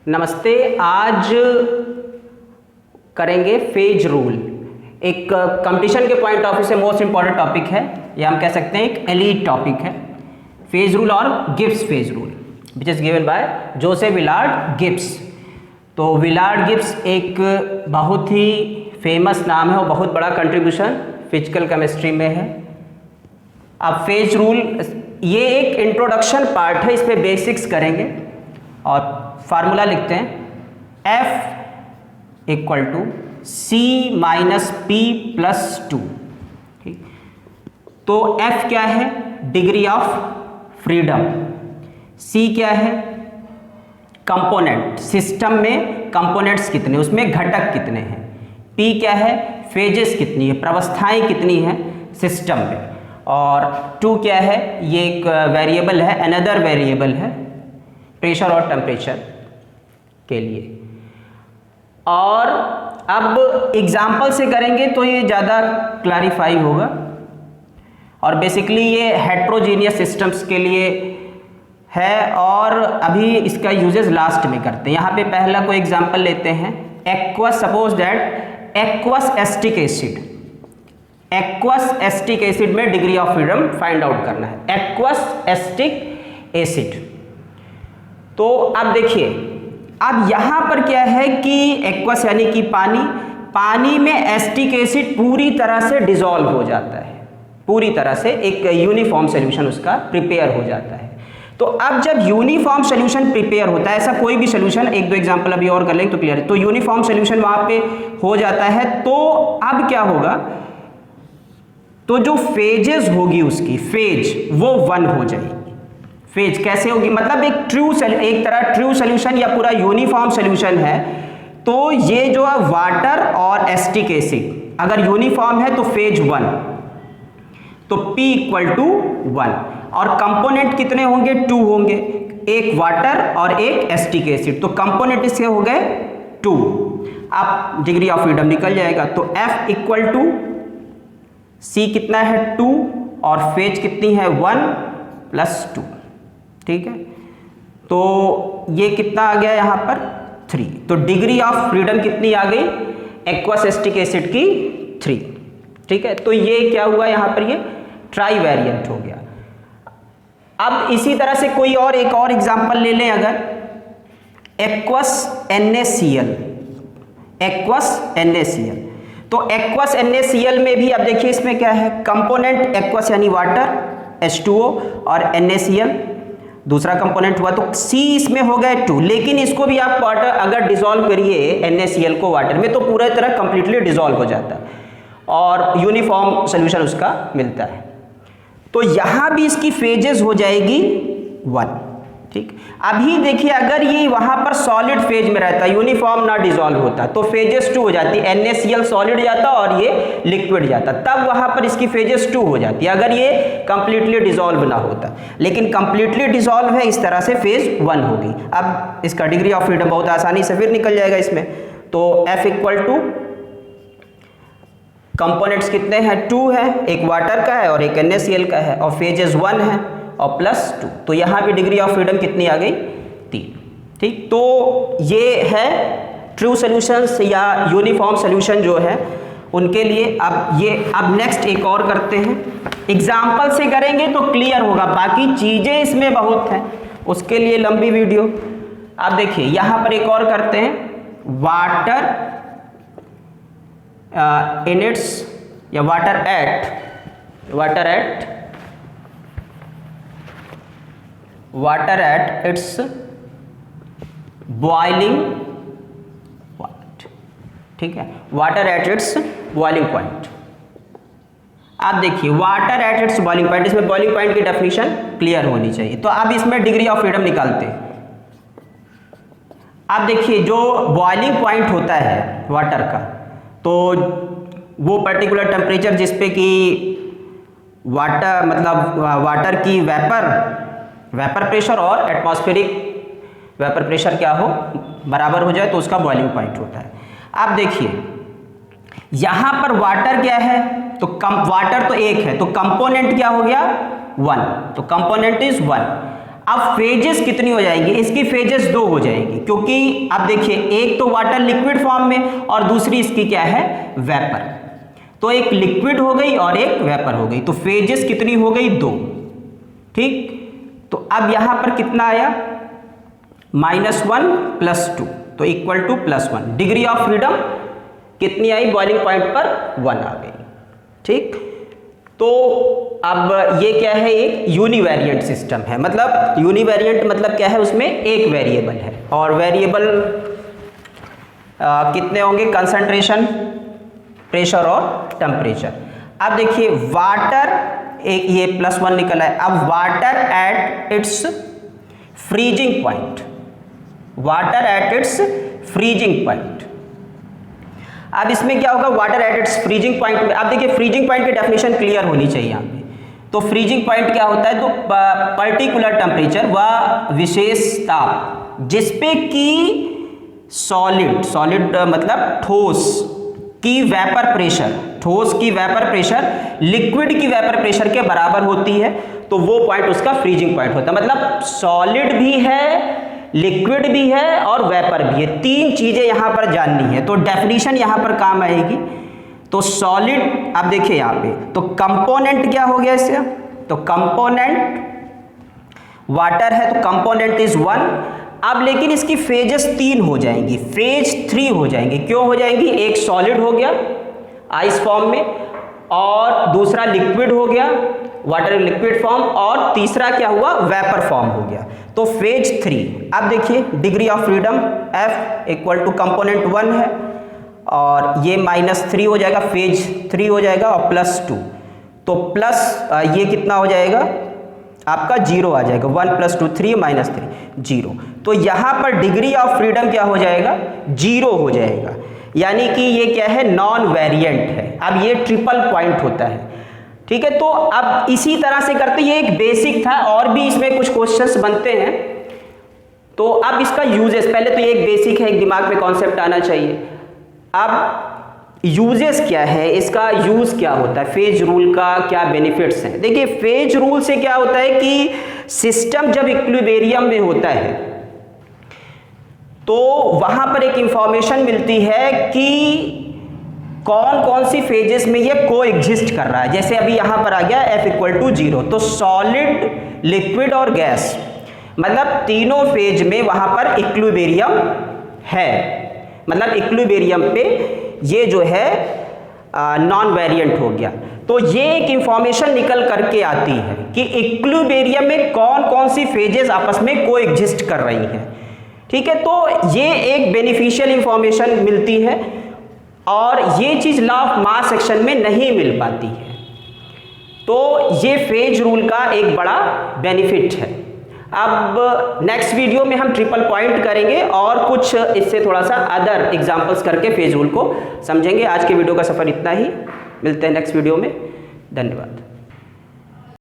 नमस्ते। आज करेंगे फेज रूल। एक कंपटीशन के पॉइंट ऑफ व्यू से मोस्ट इंपॉर्टेंट टॉपिक है, या हम कह सकते हैं एक एलीट टॉपिक है। फेज रूल और Gibbs phase rule which is given by Joseph Willard Gibbs. तो विलार्ड गिब्स एक बहुत ही फेमस नाम है और बहुत बड़ा कंट्रीब्यूशन फिजिकल केमिस्ट्री में है। अब फेज रूल ये एक इंट्रोडक्शन पार्ट है, इसमें बेसिक्स करेंगे और फार्मूला लिखते हैं F equal to C minus P plus 2। ठीक, तो F क्या है? Degree of freedom. C क्या है? कंपोनेंट, सिस्टम में कंपोनेंट्स कितने, उसमें घटक कितने हैं। P क्या है? फेजेस कितनी है, प्रवस्थाएं कितनी हैं सिस्टम में। और 2 क्या है? ये एक वेरिएबल है, अनदर वेरिएबल है प्रेशर और टेम्परेचर के लिए। और अब एग्जाम्पल से करेंगे तो ये ज़्यादा क्लैरिफाई होगा। और बेसिकली ये हेट्रोजीनियस सिस्टम्स के लिए है और अभी इसका यूजेस लास्ट में करते हैं। यहाँ पे पहला कोई एग्जाम्पल लेते हैं, aqueous. Suppose that aqueous acetic acid, aqueous acetic acid में degree of freedom find out करना है, एक्वस एसिटिक एसिड। तो अब देखिए, अब यहां पर क्या है कि एक्वस यानी कि पानी, पानी में एसिटिक एसिड पूरी तरह से डिसॉल्व हो जाता है, पूरी तरह से एक यूनिफॉर्म सॉल्यूशन उसका प्रिपेयर हो जाता है। तो अब जब यूनिफॉर्म सॉल्यूशन प्रिपेयर होता है, ऐसा कोई भी सॉल्यूशन, एक दो एग्जांपल अभी और कर लेंगे तो क्लियर है। तो यूनिफॉर्म सॉल्यूशन वहां पे हो जाता है, तो अब क्या होगा, तो जो फेजेस होगी उसकी फेज वो 1 हो जाएगी। फेज कैसे होगी? मतलब एक तरह ट्रू सॉल्यूशन या पूरा यूनिफॉर्म सॉल्यूशन है। तो ये जो है वाटर और एसिटिक एसिड अगर यूनिफॉर्म है तो फेज 1, तो P इक्वल टू 1। और कंपोनेंट कितने होंगे? 2 होंगे, एक वाटर और एक एसिटिक एसिड। तो कंपोनेंट इसके हो गए 2। अब डिग्री ऑफ फ्रीडम निकल जाएगा। तो F इक्वल टू C कितना है? 2 और फेज कितनी है? 1 प्लस 2। ठीक है, तो ये कितना आ गया यहाँ पर? 3। तो डिग्री ऑफ फ्रीडम कितनी आ गई एक्वस एसिटिक एसिड की? 3। ठीक है, तो ये क्या हुआ यहाँ पर? ये ट्राई वेरिएंट हो गया। अब इसी तरह से कोई और एक और एग्जांपल ले लें, अगर एक्वस NaCl, एक्वस NaCl। तो एक्वस NaCl में भी अब देखिए इसमें क्या है, कंपोनेंट एक्वस यानी वाटर H2O और NaCl दूसरा कंपोनेंट हुआ, तो C इसमें हो गए 2। लेकिन इसको भी आप वाटर अगर डिसॉल्व करिए NaCl को वाटर में, तो पूरा तरह कंप्लीटली डिसॉल्व हो जाता है और यूनिफॉर्म सॉल्यूशन उसका मिलता है। तो यहां भी इसकी फेजेस हो जाएगी 1। ठीक, अभी देखिए अगर ये वहां पर सॉलिड फेज में रहता, यूनिफॉर्म ना डिसॉल्व होता, तो फेजेस 2 हो जाती, NaCl सॉलिड जाता और ये लिक्विड जाता, तब वहां पर इसकी फेजेस 2 हो जाती अगर ये कंप्लीटली डिसॉल्व ना होता। लेकिन कंप्लीटली डिसॉल्व है, इस तरह से फेज 1 होगी। अब इसका डिग्री ऑफ फ्रीडम बहुत आसानी से फिर निकल जाएगा इसमें। तो F इक्वल टू कंपोनेंट्स कितने हैं? 2 है, एक वाटर का है और एक NaCl का है, और फेजेस 1 है और प्लस 2। तो यहाँ भी डिग्री ऑफ फ्रीडम कितनी आ गई? 3। ठीक, तो ये है ट्रू सॉल्यूशंस या यूनिफॉर्म सॉल्यूशन जो है उनके लिए। अब नेक्स्ट एक और करते हैं, एग्जाम्पल से करेंगे तो क्लियर होगा, बाकी चीजें इसमें बहुत हैं, उसके लिए लंबी वीडियो। अब देखिए यहाँ पर एक और करते हैं, वाटर इन इट्स या water at its boiling point. ठीक है, water at its boiling point. आप देखिए water at its boiling point, इसमें बॉइलिंग पॉइंट की डेफिनेशन क्लियर होनी चाहिए। तो अब इसमें डिग्री ऑफ फ्रीडम निकालते हैं। आप देखिए जो बॉइलिंग पॉइंट होता है वाटर का, तो वो पर्टिकुलर टेम्परेचर जिस पे कि वाटर मतलब वाटर की वेपर प्रेशर और एटमॉस्फेरिक वेपर प्रेशर क्या हो, बराबर हो जाए, तो उसका बॉइलिंग पॉइंट होता है। आप देखिए यहां पर वाटर क्या है, तो वाटर तो एक है, तो कंपोनेंट क्या हो गया? 1। तो कंपोनेंट इज 1। अब फेजेस कितनी हो जाएंगी, इसकी फेजेस 2 हो जाएंगी, क्योंकि अब देखिए एक तो वाटर लिक्विड फॉर्म में और दूसरी इसकी क्या है, वेपर। तो एक लिक्विड हो गई और एक वेपर हो गई, तो फेजेस कितनी हो गई, 2। ठीक, तो अब यहां पर कितना आया, -1 + 2, तो equal to +1। Degree of freedom कितनी आई, बॉइलिंग पॉइंट पर 1 आ गई। ठीक, तो अब ये क्या है, एक यूनिवेरिएंट सिस्टम है। मतलब यूनिवेरिएंट मतलब क्या है, उसमें एक वेरिएबल है और वेरिएबल कितने होंगे, कंसंट्रेशन, प्रेशर और टेम्परेचर। अब देखिए वाटर, एक ये +1 निकला है। अब water at its freezing point, water at its freezing point. अब इसमें क्या होगा, water at its freezing point में, अब देखिए फ्रीजिंग पॉइंट की डेफिनेशन क्लियर होनी चाहिए यहाँ पे। तो फ्रीजिंग पॉइंट क्या होता है, तो पर्टिकुलर टेम्परेचर व विशेष ताप जिसपे कि सॉलिड मतलब ठोस की वेपर प्रेशर, ठोस की वेपर प्रेशर लिक्विड की वेपर प्रेशर के बराबर होती है, तो वो पॉइंट उसका फ्रीजिंग पॉइंट होता है। मतलब सॉलिड भी है, लिक्विड भी है और वेपर भी है, 3 चीजें यहां पर जाननी है, तो डेफिनेशन यहां पर काम आएगी। तो सॉलिड, अब देखिए यहां पे, तो कंपोनेंट क्या हो गया इससे, तो कंपोनेंट वाटर है तो कंपोनेंट इज 1। अब लेकिन इसकी फेजेस 3 हो जाएंगी, फेज 3 हो जाएंगी। क्यों हो जाएंगी, एक सॉलिड हो गया आइस फॉर्म में, और दूसरा लिक्विड हो गया वाटर लिक्विड फॉर्म, और तीसरा क्या हुआ, वेपर फॉर्म हो गया, तो फेज 3। अब देखिए degree of freedom F equal to component 1 है और ये -3 हो जाएगा, फेज 3 हो जाएगा, और +2, तो प्लस ये कितना हो जाएगा आपका 0 आ जाएगा, 1 + 2 3 -3 0। तो यहाँ पर डिग्री ऑफ फ्रीडम क्या हो जाएगा, 0 हो जाएगा, यानी कि ये क्या है, नॉन वेरिएंट है। अब ये ट्रिपल पॉइंट होता है। ठीक है, तो अब इसी तरह से करते, ये एक बेसिक था, और भी इसमें कुछ क्वेश्चंस बनते हैं। तो अब इसका यूजेस, पहले तो ये एक बेसिक है, एक दिमाग में कॉन्सेप्ट आना चाहिए। अब यूजेस क्या है, इसका यूज क्या होता है, फेज रूल का क्या बेनिफिट्स हैं। देखिए फेज रूल से क्या होता है कि सिस्टम जब इक्विलिब्रियम में होता है तो वहां पर एक इंफॉर्मेशन मिलती है कि कौन कौन सी फेजेस में ये को एग्जिस्ट कर रहा है। जैसे अभी यहां पर आ गया F = 0, तो सॉलिड, लिक्विड और गैस, मतलब तीनों फेज में वहां पर इक्विलिब्रियम है, मतलब इक्विलिब्रियम पे ये जो है नॉन वेरिएंट हो गया। तो ये एक इंफॉर्मेशन निकल करके आती है कि इक्विलिब्रियम में कौन कौन सी फेजेस आपस में को एग्जिस्ट कर रही हैं। ठीक है, तो ये एक बेनिफिशियल इंफॉर्मेशन मिलती है, और ये चीज लॉ ऑफ मास सेक्शन में नहीं मिल पाती है। तो ये फेज रूल का एक बड़ा बेनिफिट है। अब नेक्स्ट वीडियो में हम ट्रिपल पॉइंट करेंगे और कुछ इससे थोड़ा सा अदर एग्जांपल्स करके फेज रूल को समझेंगे। आज के वीडियो का सफर इतना ही, मिलते हैं नेक्स्ट वीडियो में, धन्यवाद।